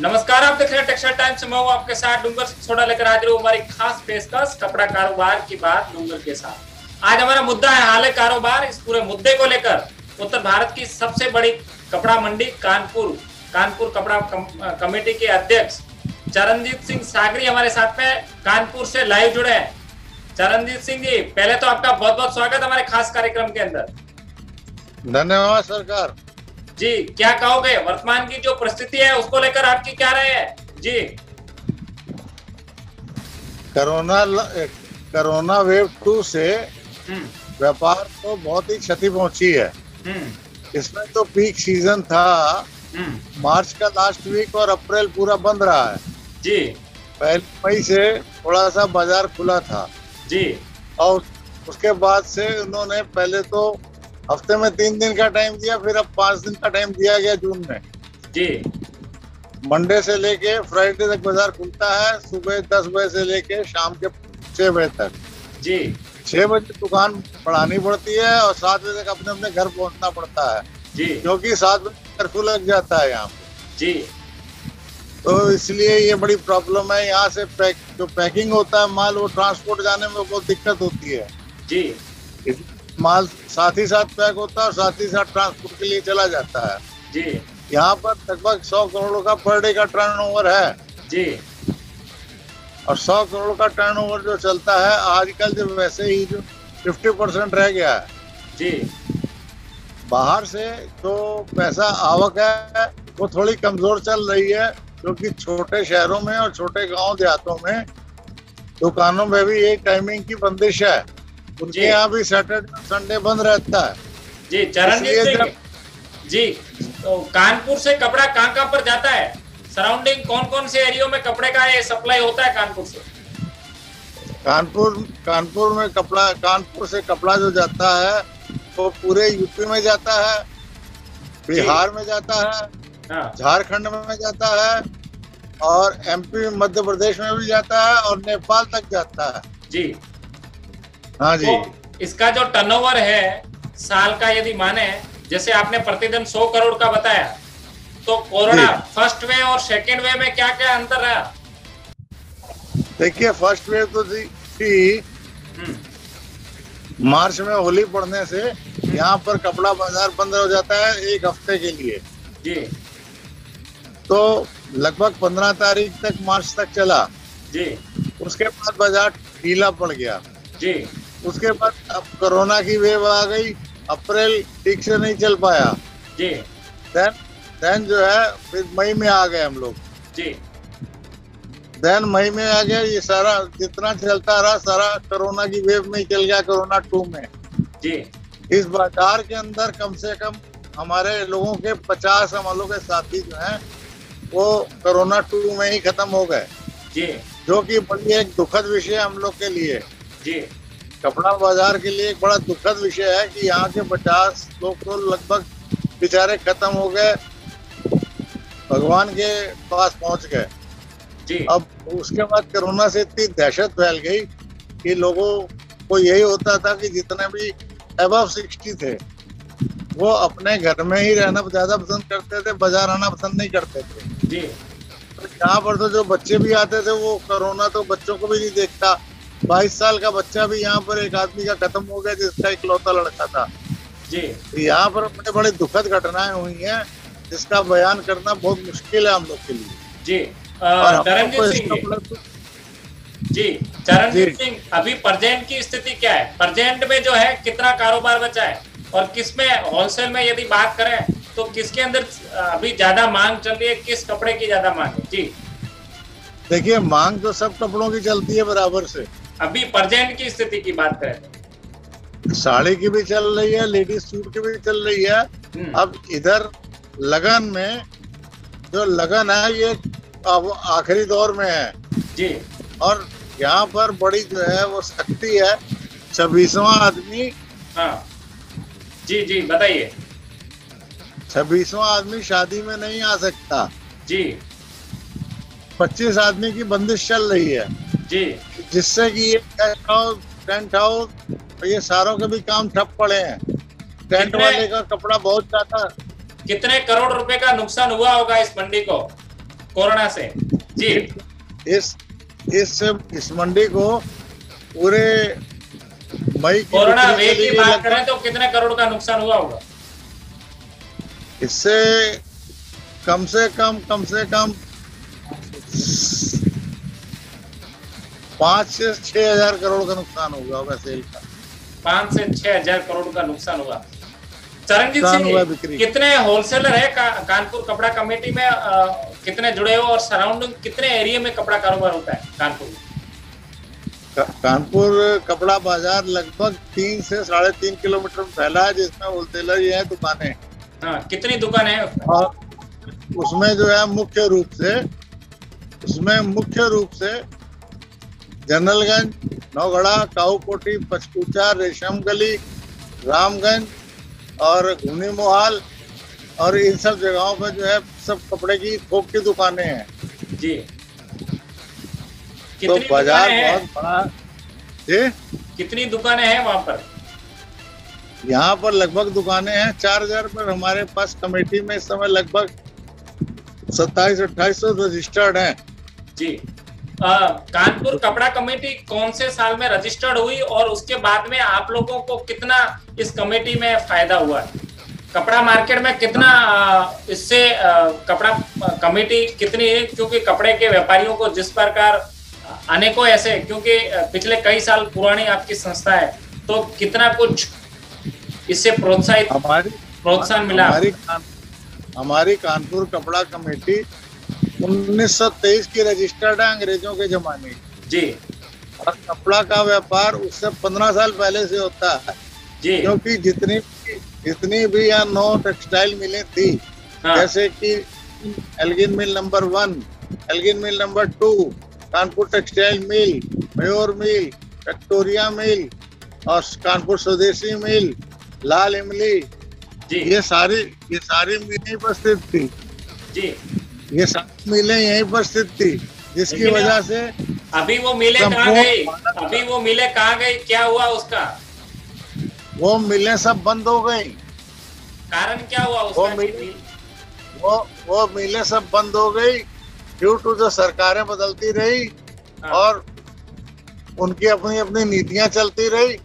नमस्कार, आप देख रहे हैं टेक्सटाइल टाइम्स। मैं हूं आपके साथ डूंगर छोड़ा लेकर हाजिर हूं हमारी खास पेशकश कपड़ा कारोबार की बात डूंगर के साथ। आज हमारा मुद्दा है हाल कारोबार। इस पूरे मुद्दे को लेकर उत्तर भारत की सबसे बड़ी कपड़ा मंडी कानपुर कपड़ा कमेटी के अध्यक्ष चरणजीत सिंह सागरी हमारे साथ में कानपुर से लाइव जुड़े हैं। चरणजीत सिंह जी, पहले तो आपका बहुत बहुत स्वागत हमारे खास कार्यक्रम के अंदर। धन्यवाद सरकार जी। क्या कहोगे, वर्तमान की जो परिस्थिति है उसको लेकर आपकी क्या राय है जी? कोरोना वेव 2 से व्यापार को बहुत ही क्षति पहुंची है। इसमें तो पीक सीजन था, मार्च का लास्ट वीक और अप्रैल पूरा बंद रहा है जी। पहली मई से थोड़ा सा बाजार खुला था जी। और उसके बाद से उन्होंने पहले तो हफ्ते में 3 दिन का टाइम दिया, फिर अब 5 दिन का टाइम दिया गया जून में जी। मंडे से लेके फ्राइडे तक बाजार खुलता है, सुबह 10 बजे से लेके शाम के 6 बजे तक जी। 6 बजे दुकान बढ़ानी पड़ती है और 7 बजे तक अपने अपने घर पहुंचना पड़ता है जी, क्योंकि 7 बजे कर्फ्यू लग जाता है यहाँ पे जी। तो इसलिए ये बड़ी प्रॉब्लम है। यहाँ से जो पैकिंग होता है माल, वो ट्रांसपोर्ट जाने में बहुत दिक्कत होती है जी। माल साथ ही साथ पैक होता है और साथ ही साथ ट्रांसपोर्ट के लिए चला जाता है जी। यहाँ पर लगभग 100 करोड़ का पर डे का टर्नओवर है जी। और 100 करोड़ का टर्नओवर जो चलता है आजकल, जो वैसे ही जो 50% रह गया है जी। बाहर से जो पैसा आवक है वो थोड़ी कमजोर चल रही है, क्योंकि छोटे शहरों में और छोटे गांव देहातों में दुकानों में भी एक टाइमिंग की बंदिश है। उनके यहाँ भी सैटरडे संडे बंद रहता है जी। चरणजीत सिंह जी, तो कानपुर से कपड़ा कहाँ पर जाता है? सराउंडिंग कौन कौन से एरियो में कपड़े का ये सप्लाई होता है कानपुर से? कानपुर से कपड़ा जो जाता है वो पूरे यूपी में जाता है, बिहार में जाता है, झारखंड में जाता है और एमपी मध्य प्रदेश में भी जाता है और नेपाल तक जाता है जी। हाँ जी। तो इसका जो टर्नओवर है साल का, यदि माने जैसे आपने प्रतिदिन 100 करोड़ का बताया, तो कोरोना फर्स्ट वेव और सेकेंड वेव में क्या क्या अंतर रहा? देखिए, फर्स्ट वेव तो थी मार्च में होली पड़ने से यहाँ पर कपड़ा बाजार बंद हो जाता है 1 हफ्ते के लिए जी। तो लगभग 15 तारीख तक, मार्च तक चला जी। उसके बाद बाजार ढीला पड़ गया जी। उसके बाद अब कोरोना की वेव आ गई, अप्रैल ठीक से नहीं चल पाया जी। देन जो है फिर मई में आ गए हम लोग जी। देन मई में आ गया। ये सारा जितना चलता रहा सारा कोरोना की वेव में ही चल गया, कोरोना 2 में जी। इस बाजार के अंदर कम से कम हमारे लोगों के 50 हमालों के साथी जो हैं वो कोरोना 2 में ही खत्म हो गए जी। जो कि बड़ी एक दुखद विषय है हम लोग के लिए जी। कपड़ा बाजार के लिए एक बड़ा दुखद विषय है कि यहाँ के 50 लोग तो लगभग बेचारे खत्म हो गए, भगवान के पास पहुंच गए जी। अब उसके बाद कोरोना से इतनी दहशत फैल गई कि लोगों को यही होता था कि जितने भी अबव 60 थे वो अपने घर में ही रहना ज्यादा पसंद करते थे, बाजार आना पसंद नहीं करते थे जी। तो यहाँ पर तो जो बच्चे भी आते थे वो कोरोना तो बच्चों को भी नहीं देखता। 22 साल का बच्चा भी यहाँ पर एक आदमी का खत्म हो गया जिसका इकलौता लड़का था जी। यहाँ पर बड़े बड़े दुखद घटनाएं हुई हैं जिसका बयान करना बहुत मुश्किल है हम लोग के लिए जी। चरणजीत सिंह, अभी प्रेजेंट की स्थिति क्या है? प्रेजेंट में जो है कितना कारोबार बचा है और किसमें होलसेल में यदि बात करें तो किसके अंदर अभी ज्यादा मांग चल रही है, किस कपड़े की ज्यादा मांग है जी? देखिए, मांग तो सब कपड़ों की चलती है बराबर से। अभी प्रेजेंट की स्थिति की बात करें, साड़ी की भी चल रही है, लेडीज सूट की भी चल रही है। अब इधर लगन में जो लगन है ये अब आखिरी दौर में है जी। और यहाँ पर बड़ी जो है वो शक्ति है 26वां आदमी। हाँ जी जी, बताइए। 26वां आदमी शादी में नहीं आ सकता जी। 25 आदमी की बंदिश चल रही है जी, जिससे कि ये गेस्ट हाउस, टेंट हाउस, ये सारों के भी काम ठप पड़े हैं। टेंट वाले का कपड़ा बहुत ज्यादा। कितने करोड़ रुपए का नुकसान हुआ होगा इस मंडी को? कोरोना से। जी। इस मंडी को पूरे मई की कोरोना बिक्री वेव के की लिए बात करें तो कितने करोड़ का नुकसान हुआ होगा? इससे कम से कम 5 से 6 हजार करोड़ का नुकसान होगा होगा सेल का। 5 से 6 हजार करोड़ का नुकसान हुआ। चरणजीत बिक्री। सिंह, कितने होलसेलर है कानपुर कपड़ा कमेटी में, कितने जुड़े हो और सराउंडिंग कितने एरिया में कपड़ा कारोबार होता है कानपुर में? कानपुर कपड़ा बाजार लगभग 3 से 3.5 किलोमीटर में फैला है, जिसमें होलसेलर ही है दुकानें। हाँ, कितनी दुकानें हैं उसमें? और उसमें जो है मुख्य रूप से जनरलगंज, नौगढ़ा, काऊकोटी, पचकूचा, रेशम गली, रामगंज और घुनी मोहाल और इन सब जगहों पे जो है सब कपड़े की थोक की दुकानें हैं। जी। तो बाजार बहुत बड़ा। जी, कितनी दुकानें हैं वहां पर? यहाँ पर लगभग दुकानें हैं 4000 पर। हमारे पास कमेटी में इस समय लगभग 2700-2800 रजिस्टर्ड हैं। जी। कानपुर कपड़ा कमेटी कौन से साल में रजिस्टर्ड हुई और उसके बाद में आप लोगों को कितना इस कमेटी में फायदा हुआ? कपड़ा मार्केट में कितना इससे कपड़ा कमेटी कितनी है? क्योंकि कपड़े के व्यापारियों को जिस प्रकार अनेकों ऐसे, क्योंकि पिछले कई साल पुरानी आपकी संस्था है, तो कितना कुछ इससे प्रोत्साहन मिला? हमारी कानपुर कपड़ा कमेटी 1923 की रजिस्टर्ड है, अंग्रेजों के जमाने की। जी। और कपड़ा का व्यापार उससे 15 साल पहले से होता है। जी। क्योंकि जितनी भी यहाँ 9 टेक्सटाइल मिलें थी, हाँ। जैसे कि एल्गिन मिल नंबर 1, एल्गिन मिल नंबर 2, कानपुर टेक्सटाइल मिल, मयूर मिल, विक्टोरिया मिल और कानपुर स्वदेशी मिल, लाल इमली, ये सारी मिलें पर स्थित थी। जी। ये सारी मिलें यहीं पर स्थित थी, जिसकी वजह से अभी वो मिलें कहाँ गई? क्या हुआ उसका? वो मिलें सब बंद हो गई। कारण क्या हुआ उसका? वो मिलें सब बंद हो गई ड्यू टू जो सरकारें बदलती रही। हाँ। और उनकी अपनी अपनी नीतियां चलती रही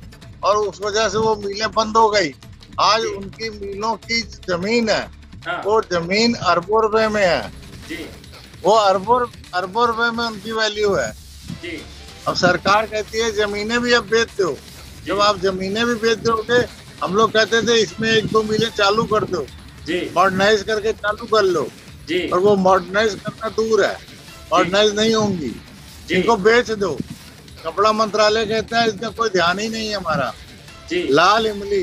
और उस वजह से वो मिलें बंद हो गई। आज उनकी मिलों की जमीन है। हाँ। वो जमीन अरबों रुपए में है। जी। वो अरबों रुपए में उनकी वैल्यू है। जी। अब सरकार कहती है जमीनें भी अब बेच दो। जब आप जमीनें भी बेच दोगे, हम लोग कहते थे इसमें 1-2 मिलें चालू कर दो, मॉडर्नाइज करके चालू कर लो। जी। और वो मॉडर्नाइज करना दूर है, मॉडर्नाइज नहीं होंगी। इनको बेच दो। कपड़ा मंत्रालय कहता है इसका कोई ध्यान ही नहीं है हमारा। जी। लाल इमली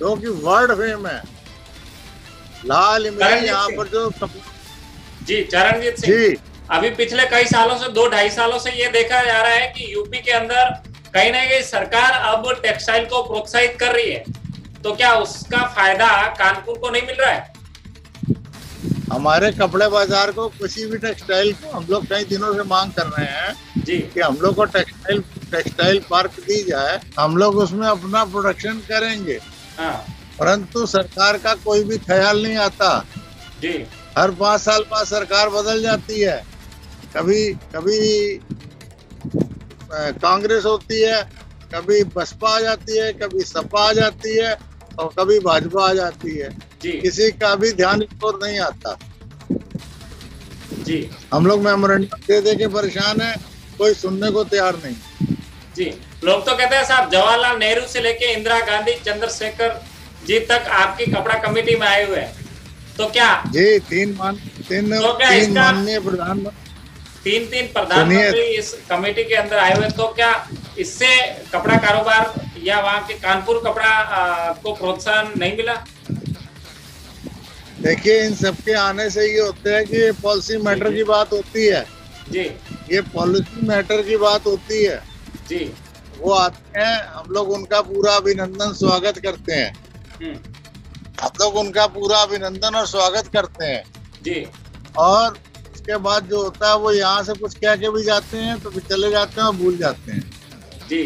जो कि वर्ल्ड फेम है, लाल इमली यहाँ पर जो जी। चरणजीत सिंह जी, अभी पिछले कई सालों से 2-2.5 सालों से ये देखा जा रहा है कि यूपी के अंदर कहीं ना कहीं सरकार अब टेक्सटाइल को प्रोत्साहित कर रही है, तो क्या उसका फायदा कानपुर को नहीं मिल रहा है? हमारे कपड़े बाजार को किसी भी टेक्सटाइल को हम लोग कई दिनों से मांग कर रहे हैं जी कि हम लोग को टेक्सटाइल पार्क दी जाए, हम लोग उसमें अपना प्रोडक्शन करेंगे। हाँ। परंतु सरकार का कोई भी ख्याल नहीं आता जी। हर 5 साल बाद सरकार बदल जाती है। कभी कांग्रेस होती है, कभी बसपा आ जाती है, कभी सपा आ जाती है और कभी भाजपा आ जाती है जी। किसी का भी ध्यान इस पर नहीं आता जी। हम लोग मेमोरेंडम दे के परेशान है, कोई सुनने को तैयार नहीं जी। लोग तो कहते हैं साहब जवाहरलाल नेहरू से लेके इंदिरा गांधी, चंद्रशेखर जी तक आपकी कपड़ा कमेटी में आए हुए हैं, तो क्या जी तीन माननीय प्रधानमंत्री इस कमेटी के अंदर आए हुए, तो क्या इससे कपड़ा कारोबार या वहाँ के कानपुर कपड़ा को प्रोत्साहन नहीं मिला? देखिए, इन सबके आने से ये होता है कि ये पॉलिसी मैटर की बात होती है जी। ये पॉलिसी मैटर की बात होती है जी। वो आते हैं, हम लोग उनका पूरा अभिनंदन स्वागत करते हैं। हम लोग उनका पूरा अभिनंदन और स्वागत करते हैं जी। और उसके बाद जो होता है वो यहाँ से कुछ कह के भी जाते हैं तो फिर चले जाते हैं और भूल जाते हैं जी।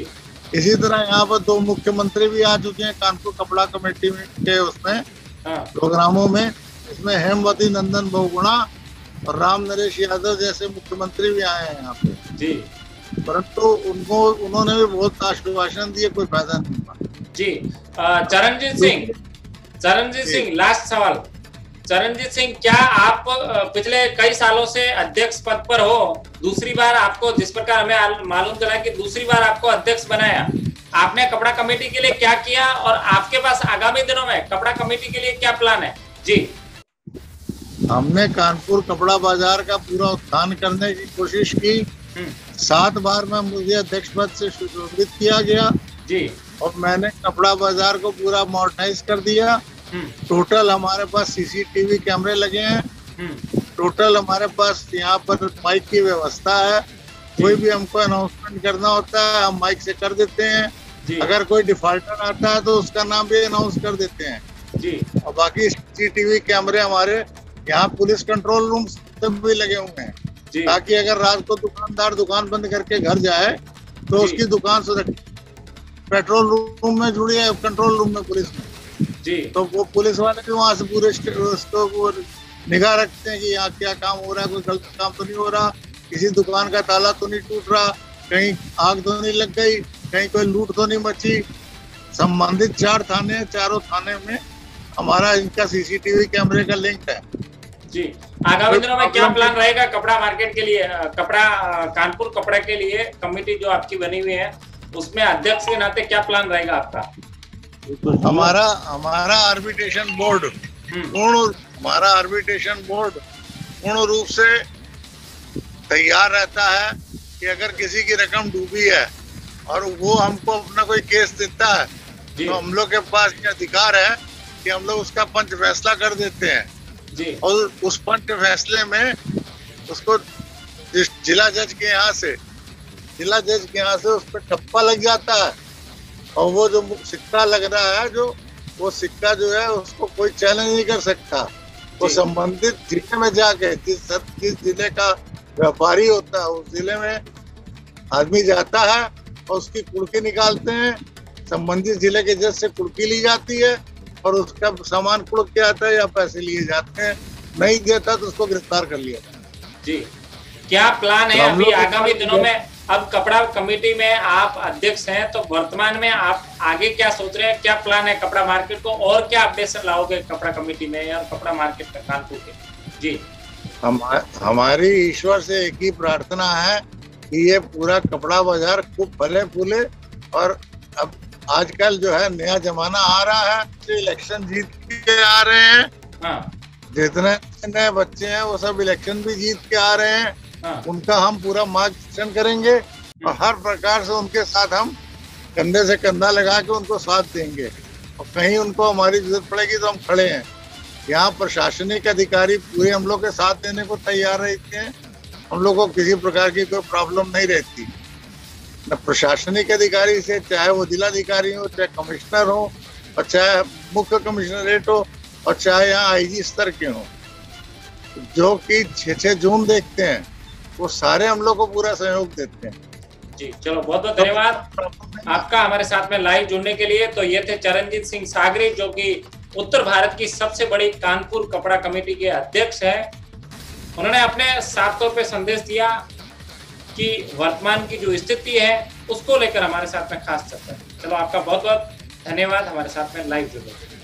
इसी तरह यहाँ पर 2 मुख्यमंत्री भी आ चुके हैं कानपुर कपड़ा कमेटी में के उसमें प्रोग्रामों में। इसमें हेमवती नंदन बहुगुणा और राम नरेश यादव जैसे मुख्यमंत्री भी आए हैं यहाँ पे, जी परंतु उन्होंने भी बहुत आश्वासन दिए, कोई फायदा नहीं हुआ। जी। चरणजीत सिंह, लास्ट सवाल। चरणजीत सिंह, क्या आप पिछले कई सालों से अध्यक्ष पद पर हो, दूसरी बार आपको, जिस प्रकार हमें मालूम चला कि दूसरी बार आपको अध्यक्ष बनाया, आपने कपड़ा कमेटी के लिए क्या किया और आपके पास आगामी दिनों में कपड़ा कमेटी के लिए क्या प्लान है? जी। हमने कानपुर कपड़ा बाजार का पूरा उत्थान करने की कोशिश की। 7 बार में मुझे अध्यक्ष पद से सुशोभित किया गया जी, और मैंने कपड़ा बाजार को पूरा मॉडर्नाइज कर दिया। टोटल हमारे पास सीसीटीवी कैमरे लगे हैं, टोटल हमारे पास यहाँ पर माइक की व्यवस्था है। कोई भी हमको अनाउंसमेंट करना होता है हम माइक से कर देते हैं। अगर कोई डिफॉल्टर आता है तो उसका नाम भी अनाउंस कर देते हैं जी। और बाकी सीसीटीवी कैमरे हमारे यहाँ पुलिस कंट्रोल रूम सब भी लगे हुए हैं, ताकि अगर रात को दुकानदार दुकान बंद करके घर जाए तो उसकी दुकान सुरक्षित। पेट्रोल रूम में जुड़ी है, कंट्रोल रूम में पुलिस में जी, तो वो पुलिस वाले भी वहाँ से पूरे उसको निगाह रखते हैं कि यहाँ क्या काम हो रहा है, कोई गलत काम तो नहीं हो रहा, किसी दुकान का ताला तो नहीं टूट रहा, कहीं आग तो नहीं लग गई, कहीं कोई लूट तो नहीं मची। संबंधित 4 थाने, चारों थाने में हमारा इनका सीसीटीवी कैमरे का लिंक है जी। आगामी दिनों में क्या प्लान रहेगा कपड़ा मार्केट के लिए, कपड़ा कानपुर कपड़ा के लिए कमेटी जो आपकी बनी हुई है, उसमें अध्यक्ष के नाते क्या प्लान रहेगा आपका? हमारा आर्बिट्रेशन बोर्ड पूर्ण रूप से तैयार रहता है कि अगर किसी की रकम डूबी है और वो हमको अपना कोई केस देता है तो हम लोग के पास ये अधिकार है कि हम लोग उसका पंच फैसला कर देते हैं जी। और उस पंच फैसले में उसको जिला जज के यहाँ से उस पर ठप्पा लग जाता है और वो जो सिक्का लग रहा है, जो वो सिक्का जो है उसको कोई चैलेंज नहीं कर सकता। वो संबंधित जिले में जाके जिस जिले का व्यापारी होता है उस जिले में आदमी जाता है और उसकी कुर्की निकालते हैं, संबंधित जिले के जज से कुर्की ली जाती है और उसका सामान कुड़क के आता है या पैसे लिए जाते हैं, नहीं देता तो उसको गिरफ्तार कर लिया जी। क्या प्लान है अभी आगामी दिनों में? अब कपड़ा कमेटी में आप अध्यक्ष हैं, तो वर्तमान में आप आगे क्या सोच रहे हैं, क्या प्लान है कपड़ा मार्केट को, और क्या अपडेशन लाओगे कपड़ा कमेटी में और कपड़ा मार्केट का कानपुर के? जी, हमारी ईश्वर से एक ही प्रार्थना है कि ये पूरा कपड़ा बाजार खूब फले फूले। और अब आजकल जो है नया जमाना आ रहा है, इलेक्शन जीत के आ रहे हैं। हाँ। जितने नए बच्चे हैं वो सब इलेक्शन भी जीत के आ रहे हैं। हाँ। उनका हम पूरा मार्गदर्शन करेंगे और हर प्रकार से उनके साथ हम कंधे से कंधा लगा के उनको साथ देंगे और कहीं उनको हमारी जरूरत पड़ेगी तो हम खड़े हैं। यहाँ प्रशासनिक अधिकारी पूरे हम लोग के साथ देने को तैयार रहते हैं। हम लोग को किसी प्रकार की कोई प्रॉब्लम नहीं रहती, न प्रशासनिक अधिकारी से, चाहे वो जिलाधिकारी हो, चाहे कमिश्नर हो, और चाहे मुख्य कमिश्नरेट हो, और चाहे यहाँ आईजी स्तर के हो, जो कि 6 जून देखते हैं, वो सारे हम लोग को पूरा सहयोग देते हैं जी। चलो, बहुत बहुत धन्यवाद आपका हमारे साथ में लाइव जुड़ने के लिए। तो ये थे चरणजीत सिंह सागरी, जो कि उत्तर भारत की सबसे बड़ी कानपुर कपड़ा कमेटी के अध्यक्ष हैं। उन्होंने अपने साफ तौर पे संदेश दिया कि वर्तमान की जो स्थिति है उसको लेकर हमारे साथ में खास चर्चा। चलो, आपका बहुत बहुत धन्यवाद हमारे साथ में लाइव जुड़ने के लिए।